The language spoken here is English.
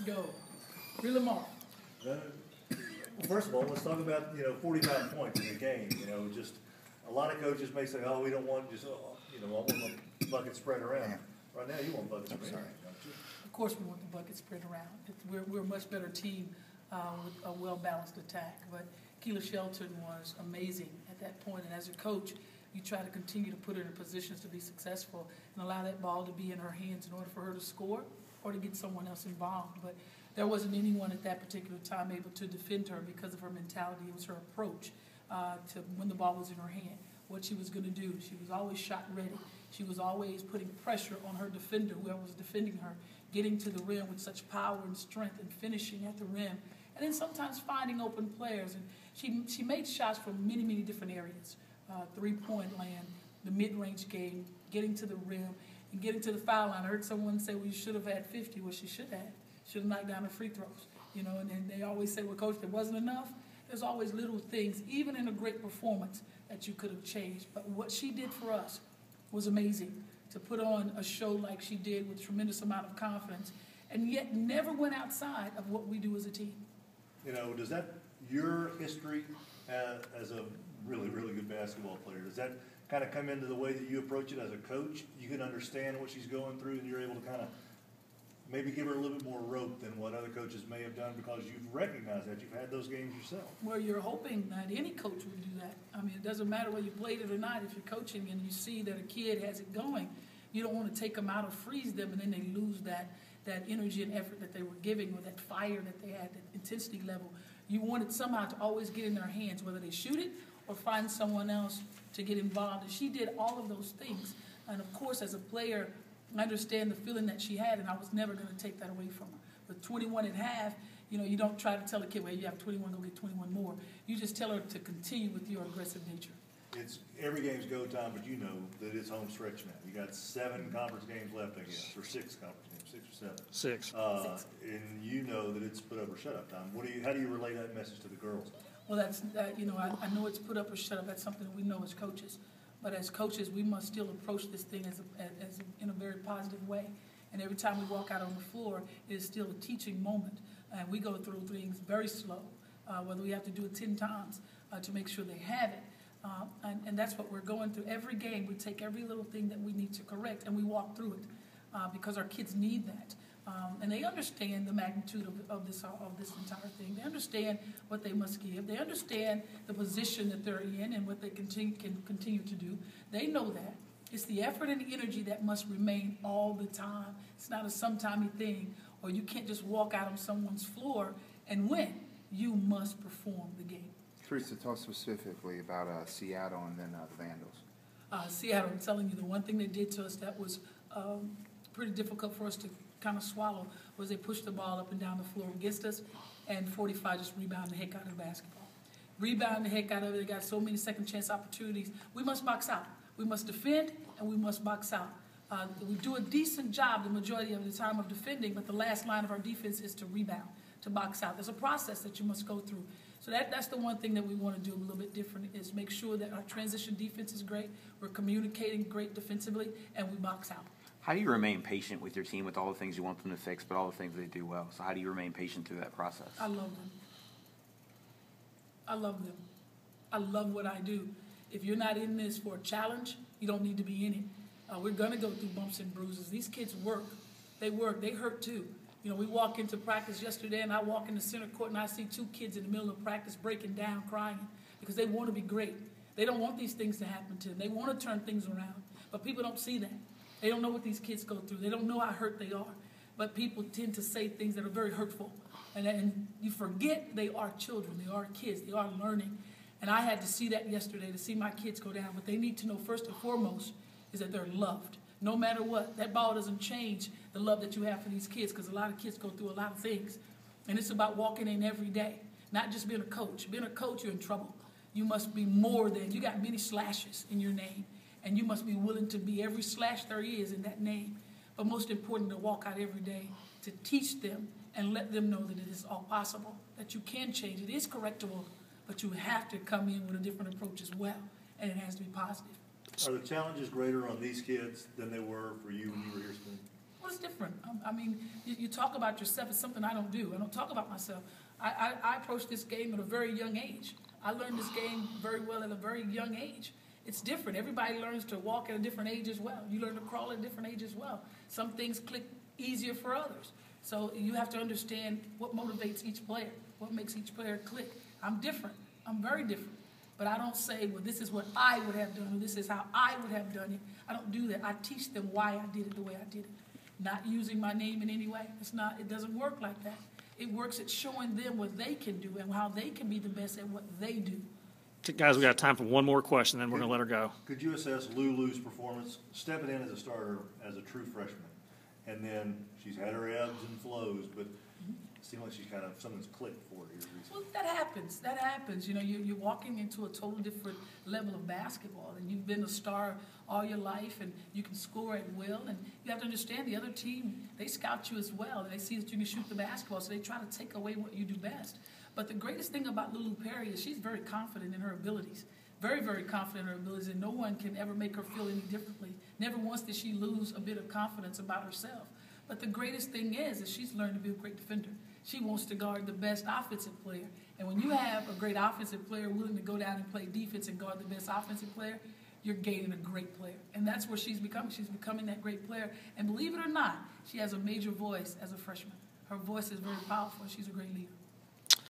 Go. Reel them off. Well, first of all, let's talk about 45 points in a game. Just a lot of coaches may say, "Oh, we don't want just I want the bucket spread around." Right now, you want buckets spread around, don't you? Of course, we want the bucket spread around. We're a much better team with a well-balanced attack. But Keela Shelton was amazing at that point, and as a coach, you try to continue to put her in positions to be successful and allow that ball to be in her hands in order for her to score or to get someone else involved. But there wasn't anyone at that particular time able to defend her because of her mentality. It was her approach to when the ball was in her hand, what she was going to do. She was always shot ready. She was always putting pressure on her defender, whoever was defending her, getting to the rim with such power and strength and finishing at the rim. And then sometimes finding open players. And she made shots from many, many different areas. Three-point land, the mid-range game, getting to the rim, and getting to the foul line. I heard someone say, well, you should have had 50. Well, she should have. Should have knocked down the free throws. And then they always say, well, Coach, there wasn't enough. There's always little things, even in a great performance, that you could have changed. But what she did for us was amazing, to put on a show like she did with tremendous amount of confidence, and yet never went outside of what we do as a team. Does that, your history as a really, really good basketball player, does that kind of come into the way that you approach it as a coach? You can understand what she's going through, and you're able to kind of maybe give her a little bit more rope than what other coaches may have done because you've recognized that. You've had those games yourself. Well, you're hoping that any coach would do that. I mean, it doesn't matter whether you played it or not. If you're coaching and you see that a kid has it going, you don't want to take them out or freeze them, and then they lose that energy and effort that they were giving, or that fire that they had, that intensity level. You want it somehow to always get in their hands, whether they shoot it or find someone else to get involved. And she did all of those things. And, of course, as a player, I understand the feeling that she had, and I was never going to take that away from her. With 21 and a half, you don't try to tell a kid, well, you have 21, go get 21 more. You just tell her to continue with your aggressive nature. It's every game's go time, but you know that it's home stretch now. You got 7 conference games left, I guess, or 6 conference games, 6 or 7. 6. 6. And you know that it's put up or shut up time. How do you relay that message to the girls? Well, I know it's put up or shut up. That's something that we know as coaches. But as coaches, we must still approach this thing as in a very positive way. And every time we walk out on the floor, it is still a teaching moment. And we go through things very slow, whether we have to do it 10 times to make sure they have it. And that's what we're going through. Every game, we take every little thing that we need to correct, and we walk through it because our kids need that. And they understand the magnitude of this entire thing. They understand what they must give. They understand the position that they're in and what they can continue to do. They know that. It's the effort and the energy that must remain all the time. It's not a sometimey thing, or you can't just walk out on someone's floor and win. You must perform the game. Teresa, talk specifically about Seattle and then the Vandals. Seattle, I'm telling you, the one thing they did to us that was pretty difficult for us to kind of swallow was they pushed the ball up and down the floor against us, and 45 just rebounded the heck out of the basketball. Rebound the heck out of it. They got so many second chance opportunities. We must box out. We must defend, and we must box out. We do a decent job the majority of the time of defending, but the last line of our defense is to rebound, to box out. There's a process that you must go through. So that's the one thing that we want to do a little bit different, is make sure that our transition defense is great, we're communicating great defensively, and we box out. How do you remain patient with your team with all the things you want them to fix, but all the things they do well? So how do you remain patient through that process? I love them. I love them. I love what I do. If you're not in this for a challenge, you don't need to be in it. We're going to go through bumps and bruises. These kids work. They hurt too. We walk into practice yesterday, and I walk in the center court, and I see 2 kids in the middle of practice breaking down, crying, because they want to be great. They don't want these things to happen to them. They want to turn things around, but people don't see that. They don't know what these kids go through. They don't know how hurt they are. But people tend to say things that are very hurtful. And you forget they are children. They are kids. They are learning. And I had to see that yesterday, to see my kids go down. What they need to know first and foremost is that they're loved. No matter what, that ball doesn't change the love that you have for these kids, because a lot of kids go through a lot of things. And it's about walking in every day, not just being a coach. Being a coach, you're in trouble. You must be more than. You got many slashes in your name. And you must be willing to be every slash there is in that name. But most important, to walk out every day, to teach them and let them know that it is all possible, that you can change. It is correctable, but you have to come in with a different approach as well, and it has to be positive. Are the challenges greater on these kids than they were for you when you were here, Spoon? Well, it's different. I mean, you talk about yourself. It's something I don't do. I don't talk about myself. I approach this game at a very young age. I learned this game very well at a very young age. It's different. Everybody learns to walk at a different age as well. You learn to crawl at a different age as well. Some things click easier for others. So you have to understand what motivates each player, what makes each player click. I'm different. I'm very different. But I don't say, well, this is what I would have done, or this is how I would have done it. I don't do that. I teach them why I did it the way I did it. Not using my name in any way. It doesn't work like that. It works at showing them what they can do and how they can be the best at what they do. Guys, we got time for one more question, then we're going to let her go. Could you assess Lulu's performance stepping in as a starter as a true freshman? And then she's had her ebbs and flows, but it seems like she's something's clicked for her here recently. Well, that happens. That happens. You know, you're walking into a total different level of basketball, and you've been a star all your life, and you can score at will. And you have to understand the other team, they scout you as well, and they see that you can shoot the basketball, so they try to take away what you do best. But the greatest thing about Lulu Perry is she's very confident in her abilities. Very, very confident in her abilities, and no one can ever make her feel any differently. Never once did she lose a bit of confidence about herself. But the greatest thing is she's learned to be a great defender. She wants to guard the best offensive player. And when you have a great offensive player willing to go down and play defense and guard the best offensive player, you're gaining a great player. And that's where she's becoming. She's becoming that great player. And believe it or not, she has a major voice as a freshman. Her voice is very powerful, and she's a great leader.